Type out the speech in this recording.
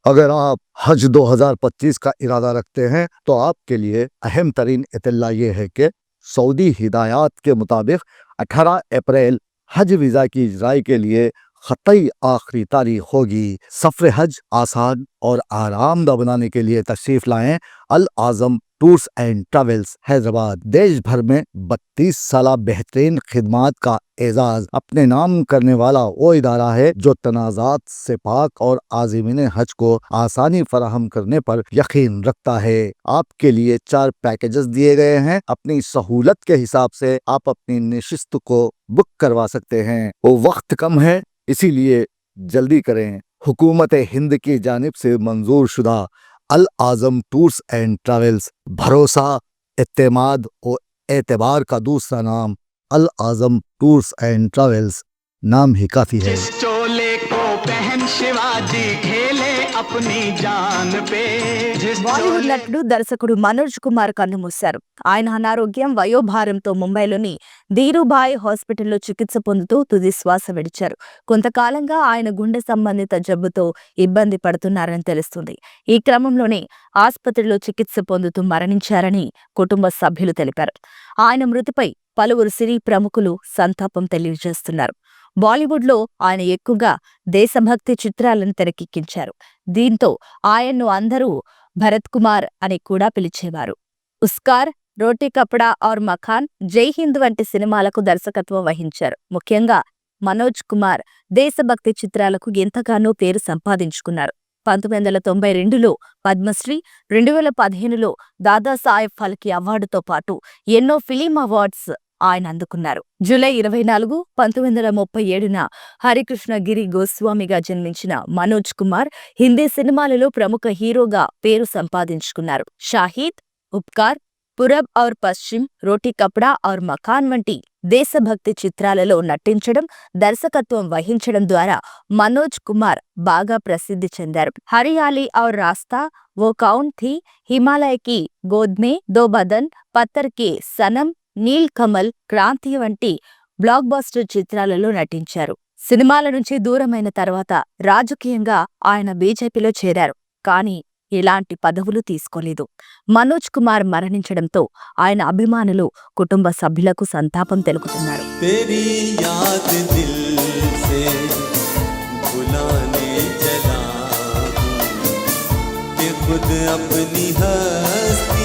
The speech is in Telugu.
अगर आप हज 2025 का इरादा रखते हैं तो आपके लिए अहम तरीन इत्तला ये है कि सऊदी हिदायत के मुताबिक 18 अप्रैल हज वीज़ा की इजराई के लिए ख़तई आखिरी तारीख होगी। सफ़र हज आसान और आरामदा बनाने के लिए तशरीफ़ लाएं अल आज़म टूर्स एंड ट्रैवल्स हैदराबाद। देश भर में 32 साल बेहतरीन खिदमात का एजाज़ अपने नाम करने वाला वो इदारा है जो तनाज़ात से पाक और आज़मीन हज को आसानी फराहम करने पर यकीन रखता है। आपके लिए 4 पैकेजेस दिए गए हैं। अपनी सहूलत के हिसाब से आप अपनी नशिस्त को बुक करवा सकते हैं। वो वक्त कम है, इसीलिए जल्दी करें। हुकूमत हिंद की जानिब से मंजूर शुदा अल आज़म टूर्स एंड ट्रैवल्स, भरोसा, इत्तेमाद और एतबार का दूसरा नाम अल आज़म टूर्स एंड ट्रैवल्स, नाम ही काफी है। जिस चोले को पहन शिवाजी खेले अपनी जान पे। బాలీవుడ్ నటుడు దర్శకుడు మనోజ్ కుమార్ కన్నుమూశారు. ఆయన అనారోగ్యం, వయోభారంతో ముంబైలోని ధీరుభాయ్ హాస్పిటల్లో చికిత్స పొందుతూ తుది శ్వాస విడిచారు. కొంతకాలంగా ఆయన గుండె సంబంధిత జబ్బుతో ఇబ్బంది పడుతున్నారని తెలుస్తుంది. ఈ క్రమంలోనే ఆసుపత్రిలో చికిత్స పొందుతూ మరణించారని కుటుంబ సభ్యులు తెలిపారు. ఆయన మృతిపై పలువురు సినీ ప్రముఖులు సంతాపం తెలియజేస్తున్నారు. బాలీవుడ్లో ఆయన ఎక్కువగా దేశభక్తి చిత్రాలను తెరకెక్కించారు. దీంతో ఆయన్ను అందరూ భరత్ కుమార్ అని కూడా పిలిచేవారు. ఉస్కార్, రోటీ కపడా ఔర్ మకాన్, జై హింద్ వంటి సినిమాలకు దర్శకత్వం వహించారు. ముఖ్యంగా మనోజ్ కుమార్ దేశభక్తి చిత్రాలకు ఎంతగానో పేరు సంపాదించుకున్నారు. 1992లో పద్మశ్రీ, 2015లో దాదాసాహెబ్ ఫాల్కే అవార్డుతో పాటు ఎన్నో ఫిలిం అవార్డ్స్ ఆయన అందుకున్నారు. జూలై 24, 1937న హరికృష్ణగిరి గోస్వామిగా జన్మించిన మనోజ్ కుమార్ హిందీ సినిమాలలో ప్రముఖ హీరోగా పేరు సంపాదించుకున్నారు. షాహీద్, ఉపకార్, పురబ్ ఔర్ పశ్చిమ్, రోటీ కపడా ఔర్ మకాన్ వంటి దేశభక్తి చిత్రాలలో నటించడం, దర్శకత్వం వహించడం ద్వారా మనోజ్ కుమార్ బాగా ప్రసిద్ధి చెందారు. హరియాలి ఔర్ రాస్తా, వో కౌన్ థీ, హిమాలయ కి గోద్ మే, దో బదన్, పత్తర్ కే సనం, నీల్ కమల్, క్రాంతి వంటి బ్లాక్ బస్టర్ చిత్రాలలో నటించారు. సినిమాల నుంచి దూరమైన తర్వాత రాజకీయంగా ఆయన బీజేపీలో చేరారు. కానీ ఎలాంటి పదవులు తీసుకోలేదు. మనోజ్ కుమార్ మరణించడంతో ఆయన అభిమానులు, కుటుంబ సభ్యులకు సంతాపం తెలుపుతున్నారు. तेरी याद दिल से भुलाने चला हूँ कि खुद अपनी हस्ती